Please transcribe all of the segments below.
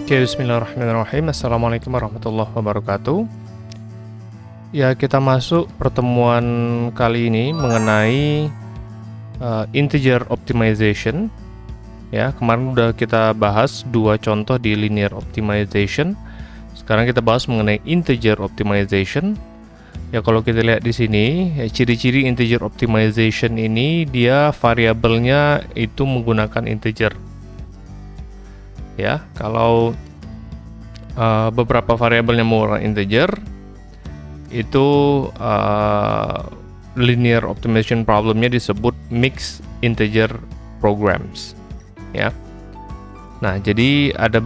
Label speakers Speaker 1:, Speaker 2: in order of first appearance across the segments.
Speaker 1: Oke, bismillahirrahmanirrahim. Assalamualaikum warahmatullahi wabarakatuh. Ya, kita masuk pertemuan kali ini mengenai integer optimization. Ya, kemarin udah kita bahas dua contoh di linear optimization. Sekarang kita bahas mengenai integer optimization. Ya, kalau kita lihat di sini, ciri-ciri integer optimization ini dia variabelnya itu menggunakan integer. Ya, kalau beberapa variabelnya menggunakan integer, itu linear optimization problemnya disebut mixed integer programs. Ya, nah jadi ada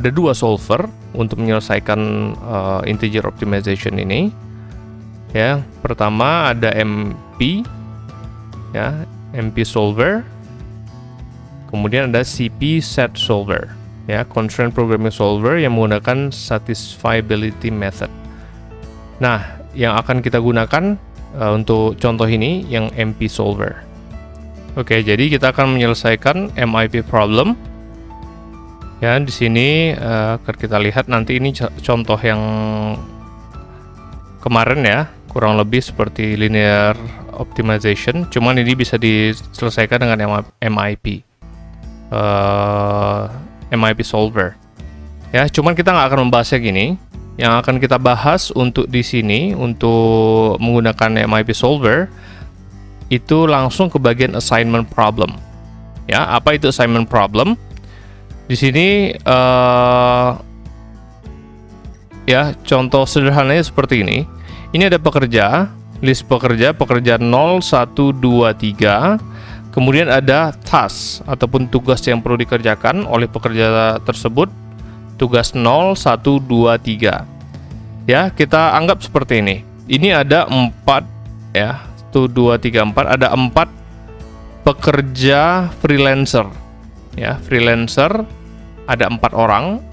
Speaker 1: dua solver untuk menyelesaikan integer optimization ini. Ya, pertama ada MP, ya, MP solver. Kemudian ada CP set solver, ya, constraint programming solver yang menggunakan satisfiability method. Nah, yang akan kita gunakan untuk contoh ini yang MP solver. Oke, jadi kita akan menyelesaikan MIP problem. Ya, di sini akan kita lihat nanti ini contoh yang kemarin ya, kurang lebih seperti linear optimization, cuman ini bisa diselesaikan dengan MIP. MIP solver. Ya, cuman kita nggak akan membahasnya gini. Yang akan kita bahas untuk di sini untuk menggunakan MIP solver itu langsung ke bagian assignment problem. Ya, apa itu assignment problem? Di sini ya, contoh sederhananya seperti ini. Ini ada pekerja, list pekerja 0, 1, 2, 3. Kemudian ada task ataupun tugas yang perlu dikerjakan oleh pekerja tersebut, tugas 0, 1, 2, 3. Ya, kita anggap seperti ini. Ini ada 4 ya, 1, 2, 3, 4, ada 4 pekerja freelancer. Ya, freelancer ada 4 orang.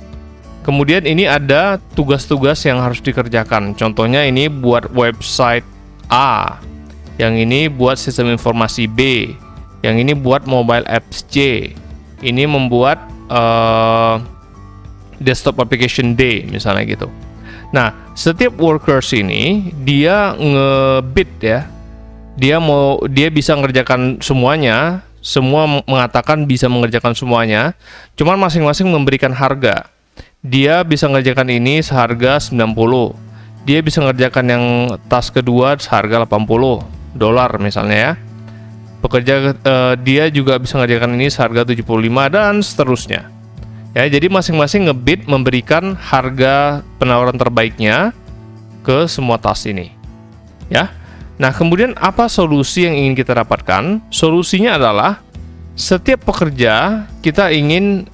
Speaker 1: Kemudian ini ada tugas-tugas yang harus dikerjakan. Contohnya ini buat website A, yang ini buat sistem informasi B, yang ini buat mobile apps C, ini membuat desktop application D, misalnya gitu. Nah, setiap workers ini dia ngebid ya, dia bisa mengerjakan semuanya, semua mengatakan bisa mengerjakan semuanya, cuman masing-masing memberikan harga. Dia bisa mengerjakan ini seharga 90, dia bisa mengerjakan yang task kedua seharga $80 misalnya ya. Pekerja dia juga bisa mengerjakan ini seharga 75 dan seterusnya. Ya, jadi masing-masing ngebid memberikan harga penawaran terbaiknya ke semua task ini. Ya. Nah, kemudian apa solusi yang ingin kita dapatkan? Solusinya adalah setiap pekerja kita ingin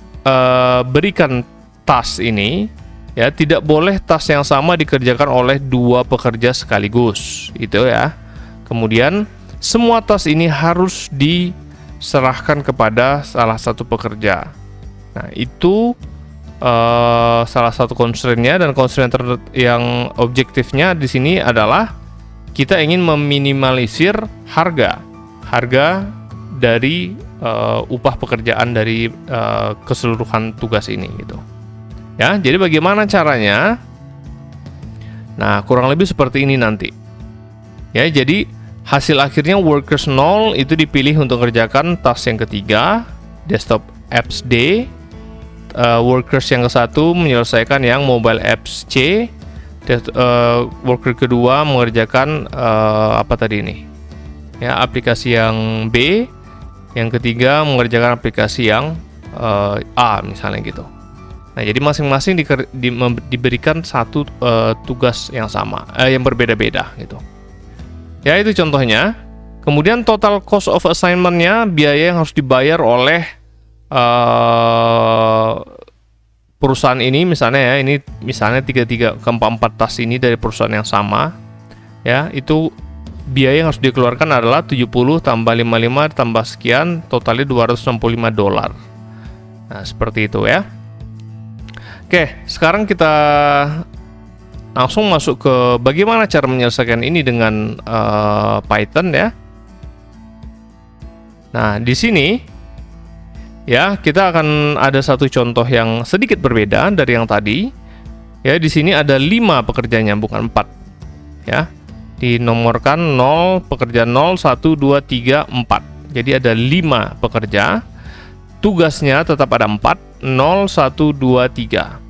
Speaker 1: berikan task ini, ya, tidak boleh task yang sama dikerjakan oleh dua pekerja sekaligus, itu ya. Kemudian semua task ini harus diserahkan kepada salah satu pekerja. Nah, itu salah satu constraint-nya, dan constraint yang objektifnya di sini adalah kita ingin meminimalisir harga dari upah pekerjaan dari keseluruhan tugas ini gitu. Ya, jadi bagaimana caranya? Nah, kurang lebih seperti ini nanti. Ya, jadi hasil akhirnya workers 0 itu dipilih untuk mengerjakan task yang ketiga, desktop apps D. Workers yang ke-1 menyelesaikan yang mobile apps C. Worker kedua mengerjakan apa tadi ini? Ya, aplikasi yang B. Yang ketiga mengerjakan aplikasi yang A, misalnya gitu. Nah, jadi masing-masing diberikan satu tugas yang sama, yang berbeda-beda gitu. Ya, itu contohnya. Kemudian total cost of assignment-nya, biaya yang harus dibayar oleh perusahaan ini, misalnya ya, ini misalnya 3 ke 4 task ini dari perusahaan yang sama. Ya, itu biaya yang harus dikeluarkan adalah 70 tambah 55 tambah sekian, totalnya $265. Nah, seperti itu ya. Oke, sekarang kita langsung masuk ke bagaimana cara menyelesaikan ini dengan Python ya. Nah, di sini ya, kita akan ada satu contoh yang sedikit berbeda dari yang tadi. Ya, di sini ada 5 pekerjanya, bukan 4. Ya, dinomorkan 0, pekerja 0, 1, 2, 3, 4. Jadi ada 5 pekerja. Tugasnya tetap ada 4, 0, 1, 2, 3.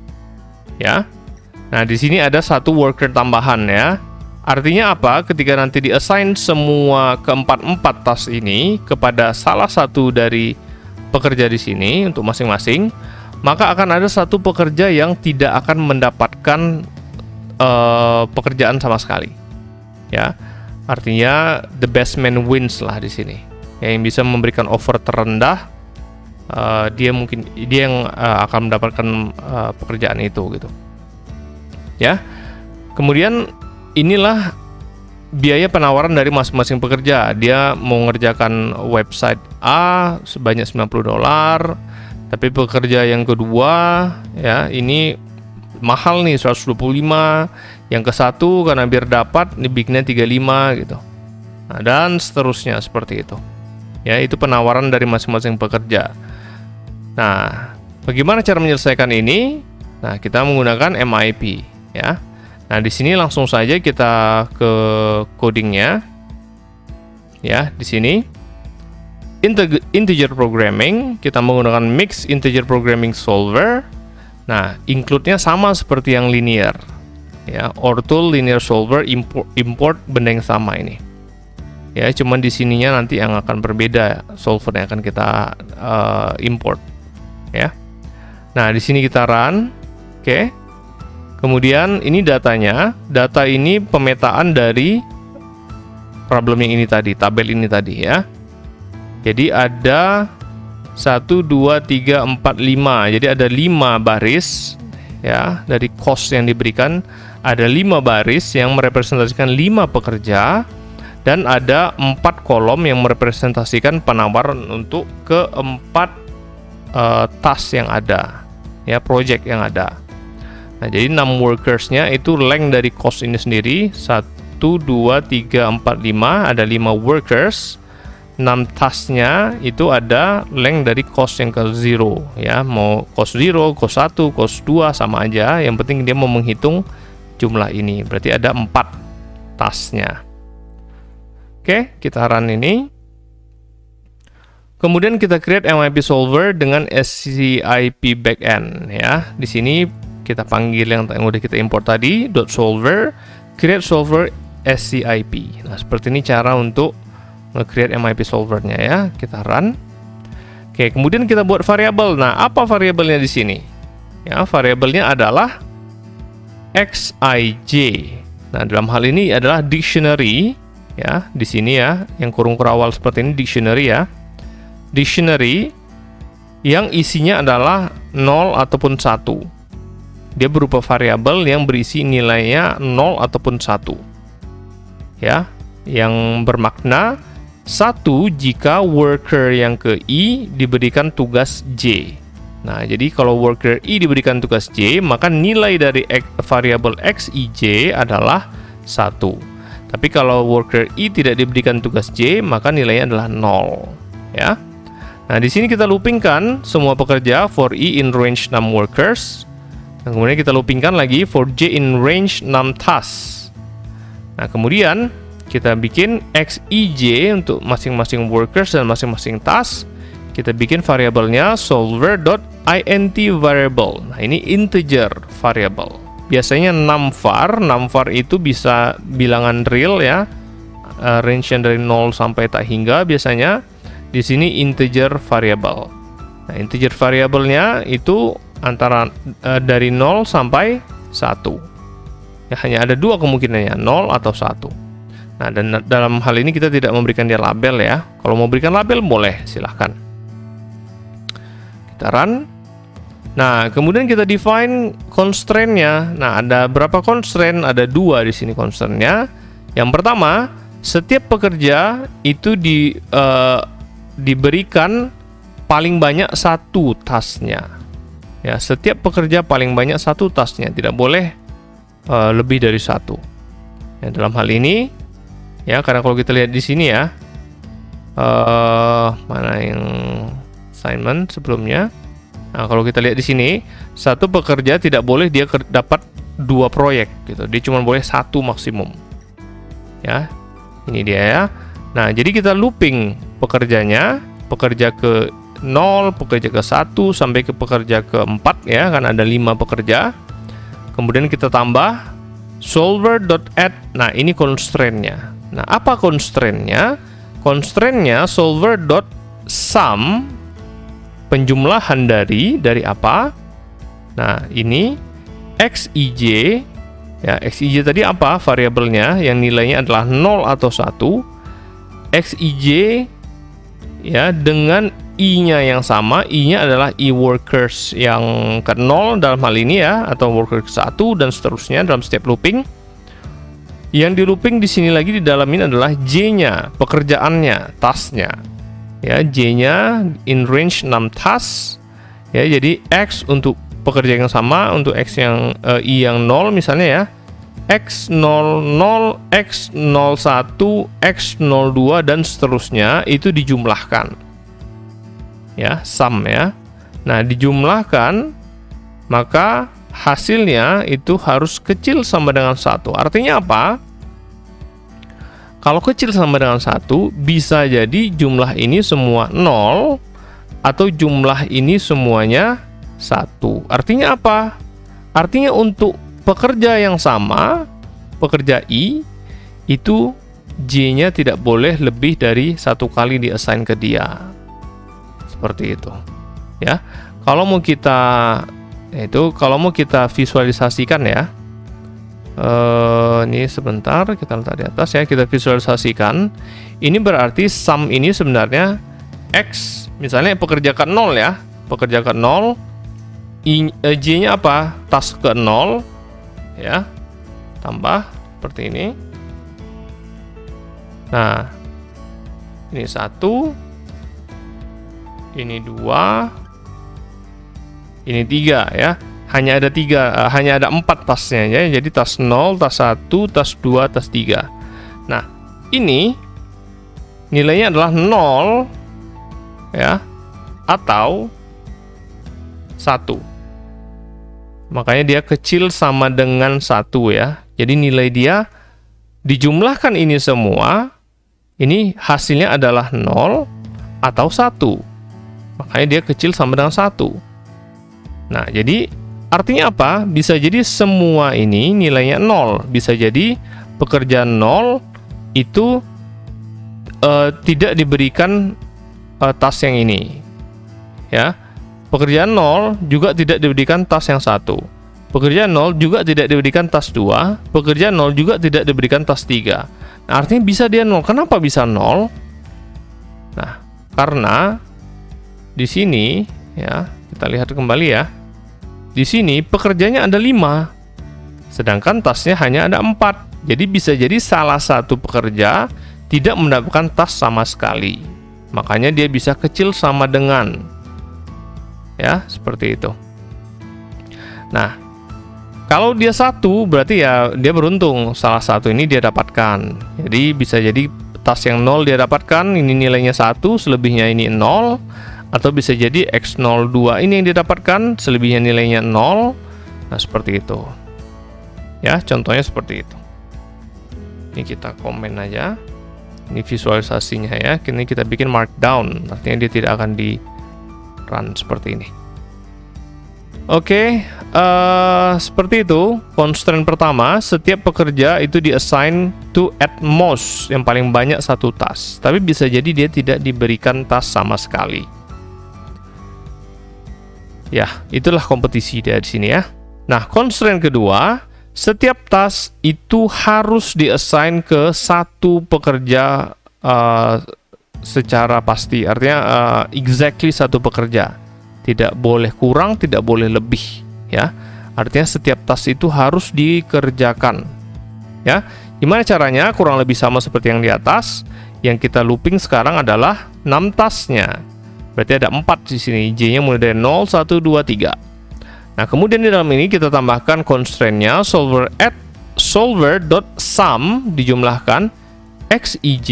Speaker 1: Ya. Nah, di sini ada satu worker tambahan ya. Artinya apa? Ketika nanti di-assign semua keempat-empat task ini kepada salah satu dari pekerja di sini untuk masing-masing, maka akan ada satu pekerja yang tidak akan mendapatkan pekerjaan sama sekali. Ya, artinya the best man wins lah di sini. Yang bisa memberikan offer terendah, dia yang akan mendapatkan pekerjaan itu gitu. Ya, kemudian inilah biaya penawaran dari masing-masing pekerja. Dia mau ngerjakan website A sebanyak $90, tapi pekerja yang kedua ya ini mahal nih 125, yang ke satu karena biar dapat dibikinnya 35 gitu. Nah, dan seterusnya seperti itu. Ya, itu penawaran dari masing-masing pekerja. Nah, bagaimana cara menyelesaikan ini? Nah, kita menggunakan MIP ya. Nah, di sini langsung saja kita ke codingnya. Ya, di sini integer programming, kita menggunakan mixed integer programming solver. Nah, include-nya sama seperti yang linear. Ya, ortool linear solver import benda yang sama ini. Ya, cuman di sininya nanti yang akan berbeda solver yang akan kita import. Ya. Nah, di sini kita run. Oke. Kemudian ini datanya, data ini pemetaan dari problem yang ini tadi, tabel ini tadi ya. Jadi ada 1, 2, 3, 4, 5. Jadi ada 5 baris ya dari cost yang diberikan. Ada 5 baris yang merepresentasikan 5 pekerja dan ada 4 kolom yang merepresentasikan penawaran untuk keempat task yang ada ya, project yang ada. Nah, jadi 6 workersnya itu length dari cost ini sendiri 1, 2, 3, 4, 5. Ada 5 workers. 6 tasknya itu ada length dari cost yang ke 0 ya. Mau cost 0, cost 1, cost 2 sama aja. Yang penting dia mau menghitung jumlah ini. Berarti ada 4 tasknya. Oke, kita run ini. Kemudian kita create MIP solver dengan SCIP backend ya. Di sini kita panggil yang udah kita import tadi, .solver, create solver SCIP. Nah, seperti ini cara untuk nge-create MIP solvernya ya. Kita run. Oke, kemudian kita buat variabel. Nah, apa variabelnya di sini? Ya, variabelnya adalah xij. Nah, dalam hal ini adalah dictionary ya. Di sini ya, yang kurung kurawal seperti ini dictionary ya. Dictionary yang isinya adalah 0 ataupun 1. Dia berupa variabel yang berisi nilainya 0 ataupun 1. Ya, yang bermakna 1 jika worker yang ke I diberikan tugas J. Nah, jadi kalau worker I diberikan tugas J, maka nilai dari variabel xij adalah 1. Tapi kalau worker I tidak diberikan tugas J, maka nilainya adalah 0. Ya. Nah, di sini kita loopingkan semua pekerja for I in range 6 workers. Nah, kemudian kita loopingkan lagi for J in range 6 tasks. Nah, kemudian kita bikin xij untuk masing-masing workers dan masing-masing task. Kita bikin variabelnya solver.int variable. Nah, ini integer variable. Biasanya numvar itu bisa bilangan real ya. Range-nya dari 0 sampai tak hingga biasanya. Di sini integer variable. Nah, integer variabelnya itu antara dari 0 sampai 1. Ya, hanya ada 2 kemungkinannya, 0 atau 1. Nah, dan dalam hal ini kita tidak memberikan dia label ya. Kalau mau berikan label boleh, silahkan. Kita run. Nah, kemudian kita define constraint-nya. Nah, ada berapa constraint? Ada 2 di sini constraint-nya. Yang pertama, setiap pekerja itu diberikan paling banyak 1 task-nya. Ya, setiap pekerja paling banyak 1 task-nya, tidak boleh lebih dari 1. Ya, dalam hal ini, ya, karena kalau kita lihat di sini ya, mana yang assignment sebelumnya. Nah, kalau kita lihat di sini, satu pekerja tidak boleh dia dapat 2 proyek gitu. Dia cuma boleh 1 maksimum. Ya. Ini dia ya. Nah, jadi kita looping pekerjanya, pekerja ke 0, pekerja ke 1 sampai ke pekerja ke 4 ya, kan ada 5 pekerja. Kemudian kita tambah solver.add. Nah, ini constraint-nya. Nah, apa constraint-nya? Constraint-nya solver.sum, penjumlahan dari apa? Nah, ini xij. Ya, xij tadi apa? Variabelnya yang nilainya adalah 0 atau 1. Xij ya dengan i-nya yang sama. I-nya adalah i workers yang ke 0 dalam hal ini ya, atau worker ke 1 dan seterusnya dalam setiap looping. Yang di looping di sini lagi di dalam ini adalah j-nya, pekerjaannya, task-nya. Ya, j-nya in range 6 task. Ya, jadi x untuk pekerja yang sama, untuk x yang i yang 0 misalnya ya. X00, X01, X02 dan seterusnya itu dijumlahkan. Ya, sum ya. Nah, dijumlahkan maka hasilnya itu harus kecil sama dengan 1. Artinya apa? Kalau kecil sama dengan 1, bisa jadi jumlah ini semua 0 atau jumlah ini semuanya 1. Artinya apa? Artinya untuk pekerja yang sama, pekerja I, itu J-nya tidak boleh lebih dari 1 kali diassign ke dia. Seperti itu. Ya. Kalau mau kita visualisasikan ya. Ini sebentar kita letak di atas ya, kita visualisasikan. Ini berarti sum ini sebenarnya X, misalnya pekerja ke 0 ya. Pekerja ke 0, J-nya apa? Task ke 0 ya. Tambah seperti ini. Nah, ini 1, ini 2, ini 3 ya. Hanya ada 4 tasnya ya. Jadi tas 0, tas 1, tas 2, tas 3. Nah, ini nilainya adalah 0 ya atau 1. Makanya dia kecil sama dengan 1 ya. Jadi nilai dia dijumlahkan ini semua, ini hasilnya adalah 0 atau 1. Makanya dia kecil sama dengan 1. Nah, jadi artinya apa? Bisa jadi semua ini nilainya 0. Bisa jadi pekerjaan 0 itu tidak diberikan task yang ini. Ya. Pekerjaan 0 juga tidak diberikan task yang 1. Pekerjaan 0 juga tidak diberikan task 2. Pekerjaan 0 juga tidak diberikan task 3. Nah, artinya bisa dia 0. Kenapa bisa 0? Nah, karena di sini ya, kita lihat kembali ya. Di sini pekerjanya ada 5, sedangkan tasnya hanya ada 4. Jadi bisa jadi salah satu pekerja tidak mendapatkan tas sama sekali. Makanya dia bisa kecil sama dengan, ya, seperti itu. Nah, kalau dia 1 berarti ya dia beruntung, salah satu ini dia dapatkan. Jadi bisa jadi tas yang 0 dia dapatkan, ini nilainya 1, selebihnya ini 0. Atau bisa jadi X02 ini yang didapatkan, selebihnya nilainya 0. Nah, seperti itu. Ya, contohnya seperti itu. Ini kita komen aja. Ini visualisasinya ya. Ini kita bikin markdown. Artinya dia tidak akan di run seperti ini. Oke, seperti itu. Constraint pertama, setiap pekerja itu di-assign to at most, yang paling banyak 1 task. Tapi bisa jadi dia tidak diberikan task sama sekali. Ya, itulah kompetisi dari sini ya. Nah, constraint kedua, setiap task itu harus di-assign ke 1 pekerja secara pasti. Artinya exactly 1 pekerja. Tidak boleh kurang, tidak boleh lebih ya. Artinya setiap task itu harus dikerjakan. Ya. Gimana caranya? Kurang lebih sama seperti yang di atas. Yang kita looping sekarang adalah 6 tasknya. Berarti ada 4 di sini. J-nya mulai dari 0, 1, 2, 3. Nah, kemudian di dalam ini kita tambahkan constraint-nya solver.sum dijumlahkan xij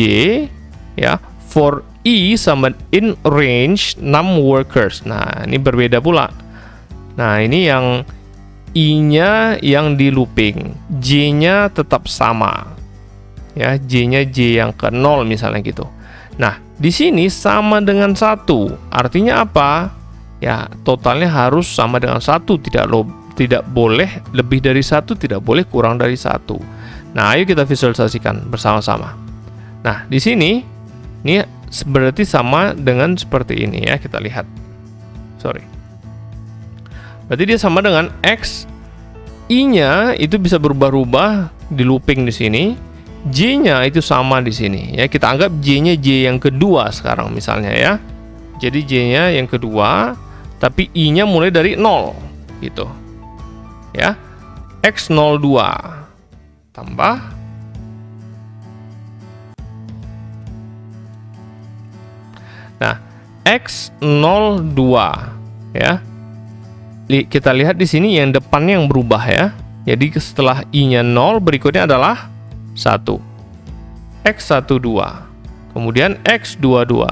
Speaker 1: ya for I sama in range 6 workers. Nah, ini berbeda pula. Nah, ini yang I-nya yang di looping, J-nya tetap sama. Ya, J-nya J yang ke 0 misalnya gitu. Nah, di sini sama dengan 1. Artinya apa? Ya, totalnya harus sama dengan 1, tidak boleh lebih dari 1, tidak boleh kurang dari 1. Nah, ayo kita visualisasikan bersama-sama. Nah, di sini ini berarti sama dengan seperti ini ya, kita lihat. Berarti dia sama dengan X. I-nya itu bisa berubah-ubah di looping di sini. J-nya itu sama di sini ya. Kita anggap J-nya J yang kedua sekarang misalnya ya. Jadi J-nya yang kedua, tapi I-nya mulai dari 0 gitu. Ya. X02 tambah X02 ya. Kita lihat di sini yang depannya yang berubah ya. Jadi setelah I-nya 0, berikutnya adalah 1. X12. Kemudian X22.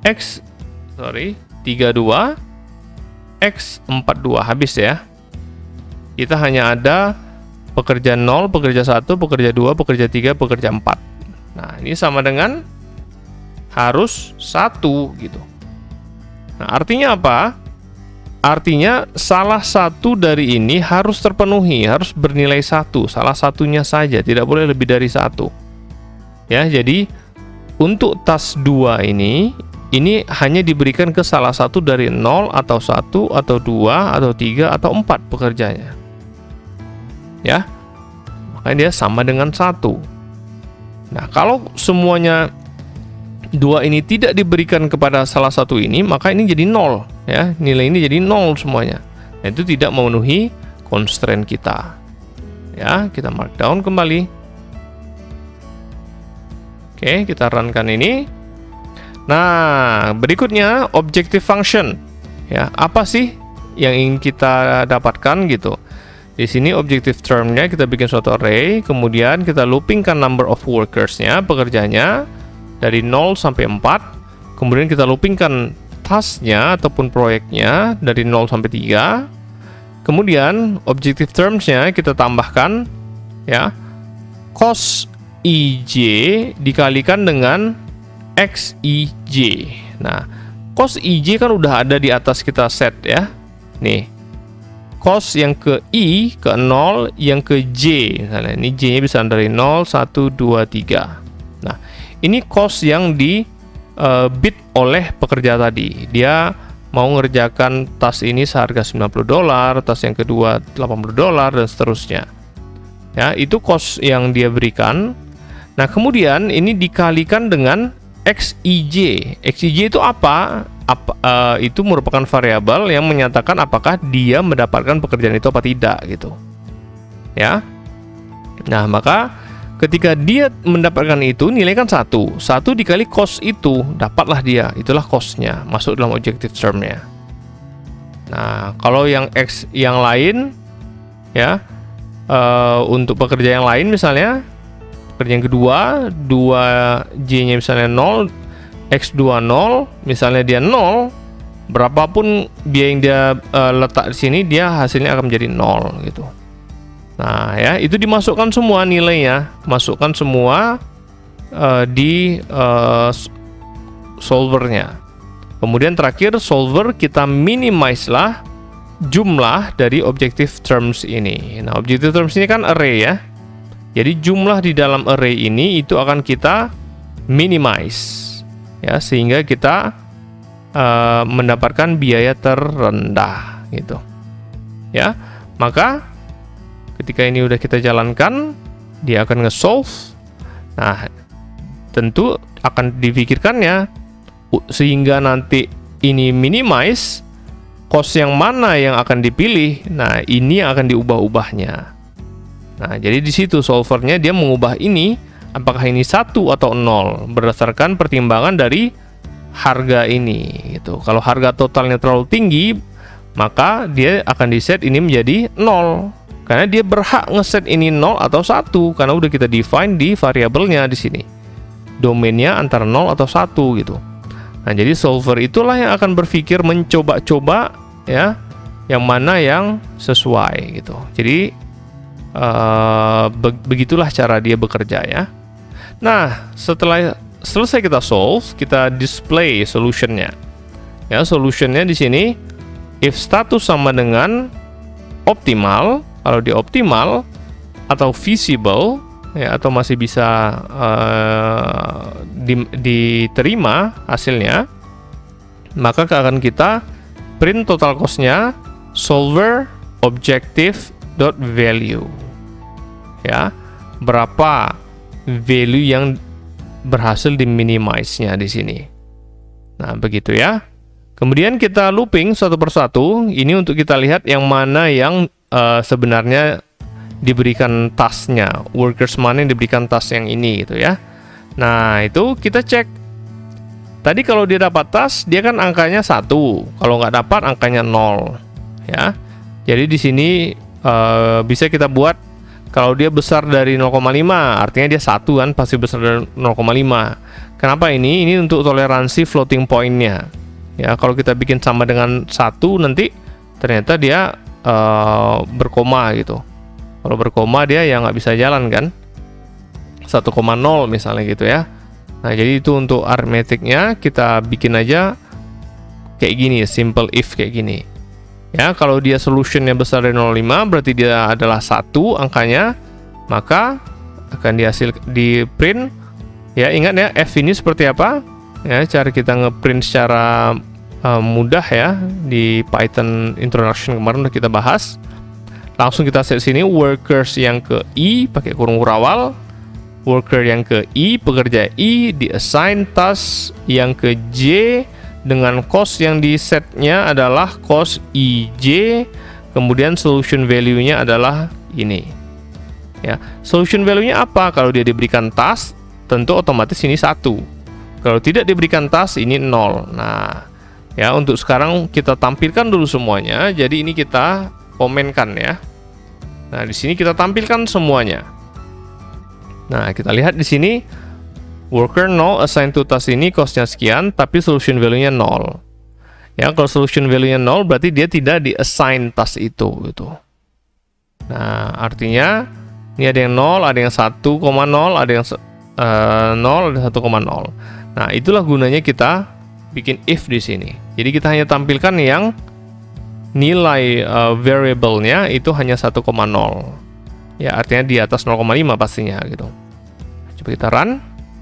Speaker 1: 32. X42 habis ya. Kita hanya ada pekerja 0, pekerja 1, pekerja 2, pekerja 3, pekerja 4. Nah, ini sama dengan harus 1 gitu. Nah, artinya apa? Artinya salah satu dari ini harus terpenuhi, harus bernilai 1, salah satunya saja, tidak boleh lebih dari 1. Ya, jadi untuk task 2 ini hanya diberikan ke salah satu dari 0 atau 1 atau 2 atau 3 atau 4 pekerjanya. Ya. Makanya dia sama dengan 1. Nah, kalau semuanya 2 ini tidak diberikan kepada salah satu ini, maka ini jadi 0 ya. Nilai ini jadi 0 semuanya. Nah, itu tidak memenuhi constraint kita. Ya, kita markdown kembali. Oke, kita runkan ini. Nah, berikutnya objective function. Ya, apa sih yang ingin kita dapatkan gitu? Di sini objective term-nya kita bikin suatu array, kemudian kita loopingkan number of workers-nya, pekerjanya dari 0 sampai 4. Kemudian kita loopingkan task-nya ataupun proyeknya dari 0 sampai 3. Kemudian objective terms-nya kita tambahkan ya, cos IJ dikalikan dengan XIJ. Nah, cos IJ kan udah ada di atas kita set ya. Nih, cos yang ke I, ke 0, yang ke J. Misalnya ini J-nya bisa dari 0, 1, 2, 3. Nah, ini cost yang di bid oleh pekerja tadi. Dia mau ngerjakan tas ini seharga $90, tas yang kedua $80 dan seterusnya. Ya, itu cost yang dia berikan. Nah, kemudian ini dikalikan dengan XIJ. XIJ itu apa? Itu merupakan variabel yang menyatakan apakah dia mendapatkan pekerjaan itu apa tidak gitu. Ya. Nah, maka ketika dia mendapatkan itu, nilai kan 1 dikali cost itu, dapatlah dia, itulah cost-nya, masuk dalam objective term-nya. Nah, kalau yang X yang lain ya, untuk pekerja yang lain misalnya, pekerja yang kedua, 2J-nya misalnya 0, X20, misalnya dia 0, berapapun biaya yang dia letak di sini, dia hasilnya akan menjadi 0 gitu. Nah ya, itu dimasukkan semua nilainya, masukkan semua di solvernya. Kemudian terakhir solver kita minimize lah jumlah dari objective terms ini. Nah, objective terms ini kan array ya. Jadi jumlah di dalam array ini itu akan kita minimize ya, sehingga kita mendapatkan biaya terendah gitu. Ya, maka ketika ini udah kita jalankan, dia akan nge-solve. Nah, tentu akan dipikirkannya sehingga nanti ini minimize, cost yang mana yang akan dipilih. Nah, ini yang akan diubah-ubahnya. Nah, jadi di situ solvernya dia mengubah ini, apakah ini 1 atau 0 berdasarkan pertimbangan dari harga ini gitu. Kalau harga totalnya terlalu tinggi, maka dia akan di-set ini menjadi 0. Karena dia berhak ngeset ini 0 atau 1 karena udah kita define di variabelnya di sini. Domainnya antara 0 atau 1 gitu. Nah, jadi solver itulah yang akan berpikir mencoba-coba ya, yang mana yang sesuai gitu. Jadi begitulah cara dia bekerja ya. Nah, setelah selesai kita solve, kita display solutionnya. Ya, solutionnya di sini if status sama dengan optimal, kalau dia optimal atau feasible ya, atau masih bisa diterima hasilnya, maka akan kita print total cost-nya solver objective.value ya, berapa value yang berhasil diminimize-nya di sini. Nah, begitu ya. Kemudian kita looping satu persatu ini untuk kita lihat yang mana yang sebenarnya diberikan tasknya, workers mana yang diberikan task yang ini gitu ya. Nah, itu kita cek. Tadi kalau dia dapat task, dia kan angkanya 1. Kalau nggak dapat, angkanya 0 ya. Jadi di sini bisa kita buat kalau dia besar dari 0,5, artinya dia 1 kan, pasti besar dari 0,5. Kenapa ini? Ini untuk toleransi floating point-nya. Ya, kalau kita bikin sama dengan 1 nanti ternyata dia berkoma gitu. Kalau berkoma dia ya nggak bisa jalan kan, 1,0 misalnya gitu ya. Nah, jadi itu untuk arithmetic-nya kita bikin aja kayak gini, simple if kayak gini. Ya, kalau dia solutionnya besar dari 0,5 berarti dia adalah 1 angkanya, maka akan di print. Ya, ingat ya, f ini seperti apa? Ya, cara kita ngeprint secara mudah ya, di Python introduction kemarin udah kita bahas. Langsung kita set sini workers yang ke I pakai kurung kurawal, worker yang ke I, pekerja I diassign task yang ke J dengan cost yang di setnya adalah cost IJ, kemudian solution value-nya adalah ini. Ya, solution value-nya apa? Kalau dia diberikan task, tentu otomatis ini 1. Kalau tidak diberikan task, ini 0. Nah, ya, untuk sekarang kita tampilkan dulu semuanya. Jadi ini kita komenkan ya. Nah, di sini kita tampilkan semuanya. Nah, kita lihat di sini worker 0 assign to task ini cost-nya sekian, tapi solution value-nya 0. Ya, kalau solution value-nya 0 berarti dia tidak di-assign task itu gitu. Nah, artinya ini ada yang 0, ada yang 1,0, ada yang 0, ada 1,0. Nah, itulah gunanya kita bikin if di sini. Jadi kita hanya tampilkan yang nilai variable-nya itu hanya 1,0. Ya, artinya di atas 0,5 pastinya gitu. Coba kita run.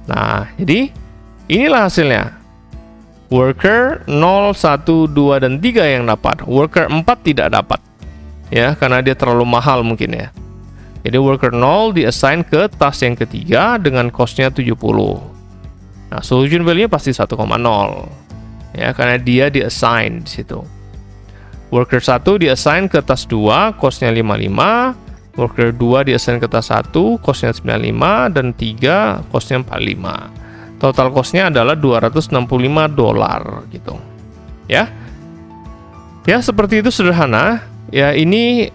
Speaker 1: Nah, jadi inilah hasilnya. Worker 0, 1, 2, dan 3 yang dapat. Worker 4 tidak dapat. Ya, karena dia terlalu mahal mungkin ya. Jadi worker 0 di-assign ke task yang ketiga dengan cost-nya 70. Nah, solution value-nya pasti 1,0. Ya, karena dia di-assign di situ. Worker 1 di-assign ke task 2, cost-nya 55. Worker 2 di-assign ke task 1, cost-nya 95, dan 3 cost-nya 45. Total cost-nya adalah $265 gitu. Ya. Ya, seperti itu sederhana. Ya, ini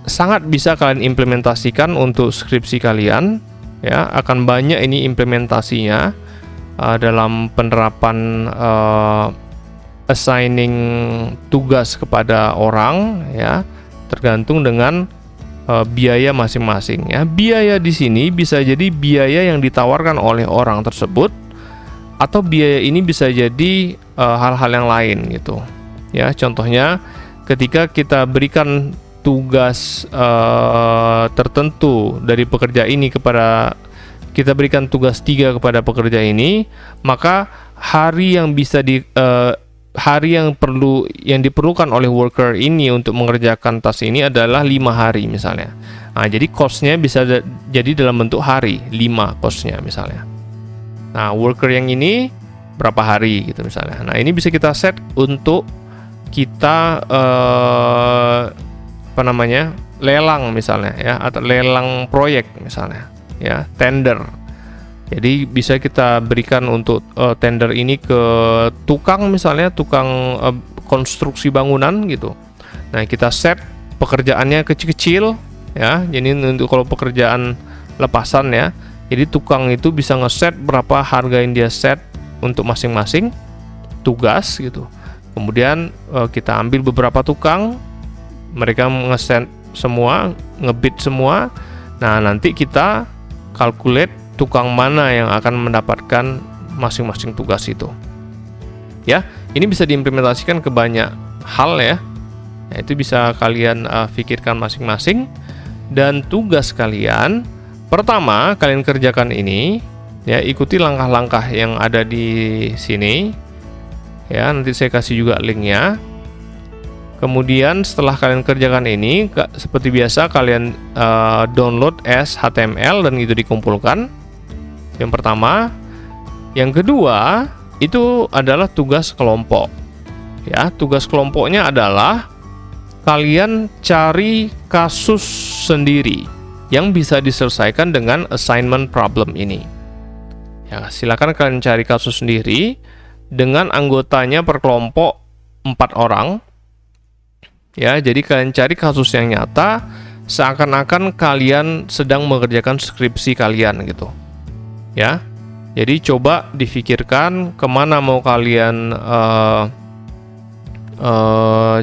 Speaker 1: sangat bisa kalian implementasikan untuk skripsi kalian. Ya, akan banyak ini implementasinya dalam penerapan assigning tugas kepada orang ya, tergantung dengan biaya masing-masing ya. Biaya di sini bisa jadi biaya yang ditawarkan oleh orang tersebut, atau biaya ini bisa jadi hal-hal yang lain gitu. Ya, contohnya ketika kita berikan tugas tertentu dari pekerja ini kepada kita berikan tugas 3 kepada pekerja ini, maka hari yang bisa hari yang diperlukan oleh worker ini untuk mengerjakan task ini adalah 5 hari misalnya. Nah, jadi cost-nya bisa jadi dalam bentuk hari, 5 cost-nya misalnya. Nah, worker yang ini berapa hari gitu misalnya. Nah, ini bisa kita set untuk kita lelang misalnya ya, atau lelang proyek misalnya ya, tender. Jadi bisa kita berikan untuk tender ini ke tukang misalnya, tukang konstruksi bangunan gitu. Nah, kita set pekerjaannya kecil-kecil ya. Jadi untuk kalau pekerjaan lepasan ya, jadi tukang itu bisa ngeset berapa harga yang dia set untuk masing-masing tugas gitu. Kemudian kita ambil beberapa tukang, mereka nge-send semua, nge-bid semua. Nah, nanti kita calculate tukang mana yang akan mendapatkan masing-masing tugas itu. Ya, ini bisa diimplementasikan ke banyak hal ya. Nah, itu bisa kalian pikirkan masing-masing. Dan tugas kalian, pertama kalian kerjakan ini ya, ikuti langkah-langkah yang ada di sini. Ya, nanti saya kasih juga linknya. Kemudian setelah kalian kerjakan ini, seperti biasa kalian download as HTML dan itu dikumpulkan. Yang pertama. Yang kedua, itu adalah tugas kelompok. Ya, tugas kelompoknya adalah kalian cari kasus sendiri yang bisa diselesaikan dengan assignment problem ini. Ya, silakan kalian cari kasus sendiri dengan anggotanya per kelompok 4 orang. Ya, jadi kalian cari kasus yang nyata seakan-akan kalian sedang mengerjakan skripsi kalian gitu. Ya, jadi coba difikirkan kemana mau kalian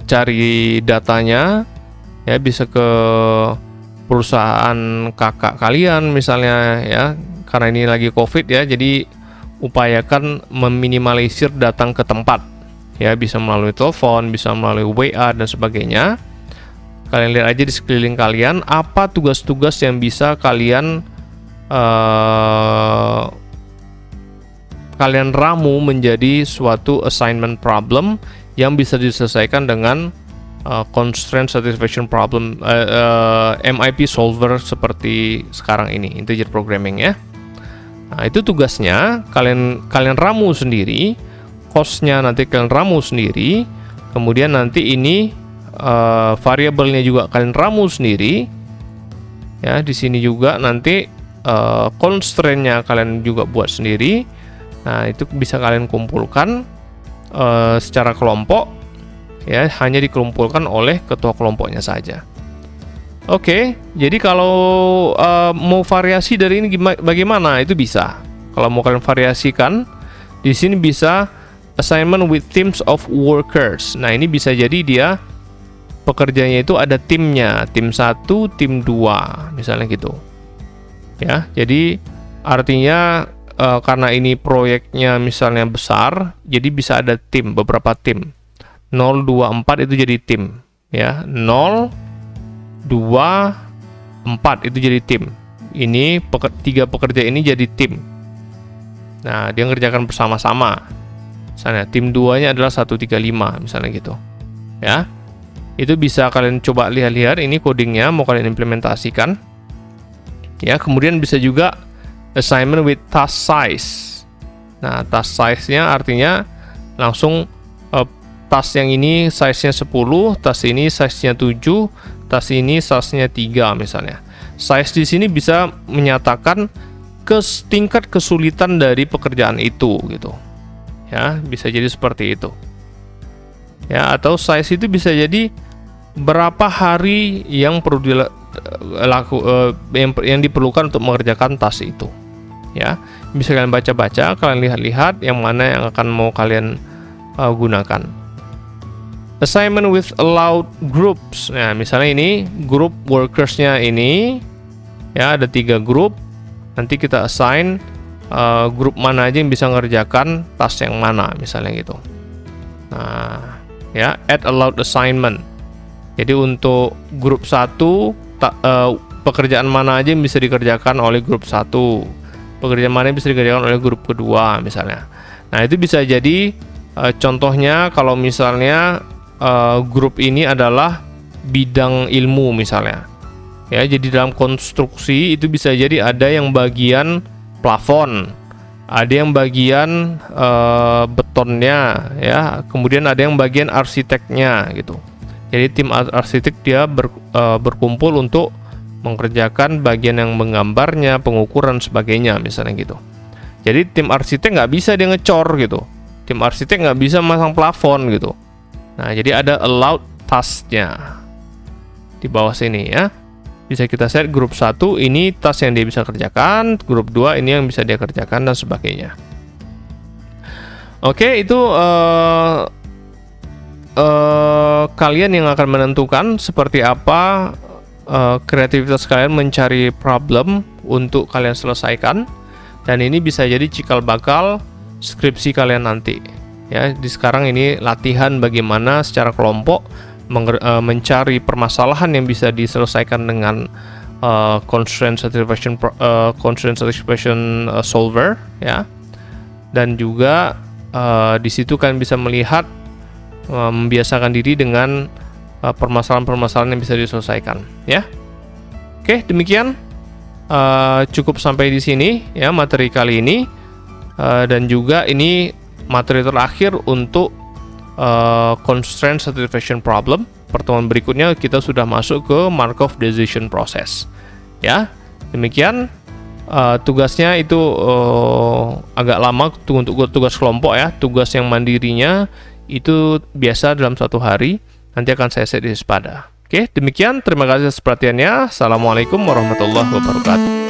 Speaker 1: cari datanya. Ya, bisa ke perusahaan kakak kalian misalnya ya, karena ini lagi COVID ya, jadi upayakan meminimalisir datang ke tempat. Ya, bisa melalui telepon, bisa melalui WA dan sebagainya. Kalian lihat aja di sekeliling kalian apa tugas-tugas yang bisa kalian ramu menjadi suatu assignment problem yang bisa diselesaikan dengan constraint satisfaction problem, MIP solver seperti sekarang ini, integer programming ya. Nah, itu tugasnya kalian ramu sendiri, cost-nya nanti kalian ramu sendiri, kemudian nanti ini variabelnya juga kalian ramu sendiri. Ya, di sini juga nanti constraint-nya kalian juga buat sendiri. Nah, itu bisa kalian kumpulkan secara kelompok ya, hanya dikumpulkan oleh ketua kelompoknya saja. Oke, jadi kalau mau variasi dari ini bagaimana? Itu bisa. Kalau mau kalian variasikan, di sini bisa assignment with teams of workers. Nah, ini bisa jadi dia pekerjanya itu ada timnya, tim 1, tim 2, misalnya gitu. Ya, jadi artinya karena ini proyeknya misalnya besar, jadi bisa ada tim, beberapa tim. 0, 2, 4 itu jadi tim. Ya, 0, 2, 4 itu jadi tim. Ini 3 pekerja ini jadi tim. Nah, dia ngerjakan bersama-sama. Misalnya tim 2-nya adalah 135 misalnya gitu. Ya. Itu bisa kalian coba lihat-lihat ini codingnya mau kalian implementasikan. Ya, kemudian bisa juga assignment with task size. Nah, task size-nya artinya langsung task yang ini size-nya 10, task ini size-nya 7, task ini size-nya 3 misalnya. Size di sini bisa menyatakan tingkat kesulitan dari pekerjaan itu gitu. Ya, bisa jadi seperti itu. Ya, atau size itu bisa jadi berapa hari yang perlu yang diperlukan untuk mengerjakan task itu. Ya, bisa kalian baca-baca, kalian lihat-lihat yang mana yang akan mau kalian gunakan. Assignment with allowed groups. Nah, misalnya ini group workers-nya ini ya ada 3 grup. Nanti kita assign grup mana aja yang bisa ngerjakan task yang mana misalnya gitu. Nah, ya, add allowed assignment. Jadi untuk grup 1 pekerjaan mana aja yang bisa dikerjakan oleh grup 1. Pekerjaan mana yang bisa dikerjakan oleh grup kedua misalnya. Nah, itu bisa jadi contohnya kalau misalnya grup ini adalah bidang ilmu misalnya. Ya, jadi dalam konstruksi itu bisa jadi ada yang bagian plafon, ada yang bagian betonnya ya, kemudian ada yang bagian arsiteknya gitu. Jadi tim arsitek dia berkumpul untuk mengerjakan bagian yang menggambarnya, pengukuran sebagainya misalnya gitu. Jadi tim arsitek nggak bisa dia ngecor gitu, tim arsitek nggak bisa masang plafon gitu. Nah, jadi ada allowed task-nya di bawah sini ya. Bisa kita set grup 1 ini task yang dia bisa kerjakan, grup 2 ini yang bisa dia kerjakan dan sebagainya. Oke, itu kalian yang akan menentukan seperti apa kreativitas kalian mencari problem untuk kalian selesaikan, dan ini bisa jadi cikal bakal skripsi kalian nanti. Ya, di sekarang ini latihan bagaimana secara kelompok mencari permasalahan yang bisa diselesaikan dengan constraint satisfaction solver, ya. Dan juga di situ kalian bisa melihat membiasakan diri dengan permasalahan-permasalahan yang bisa diselesaikan, ya. Oke, demikian cukup sampai di sini ya materi kali ini, dan juga ini materi terakhir untuk constraint satisfaction problem. Pertemuan berikutnya kita sudah masuk ke Markov decision process, ya. Demikian tugasnya itu agak lama untuk tugas kelompok ya. Tugas yang mandirinya itu biasa dalam 1 hari, nanti akan saya set di Sepada. Oke, demikian. Terima kasih atas perhatiannya. Assalamualaikum warahmatullahi wabarakatuh.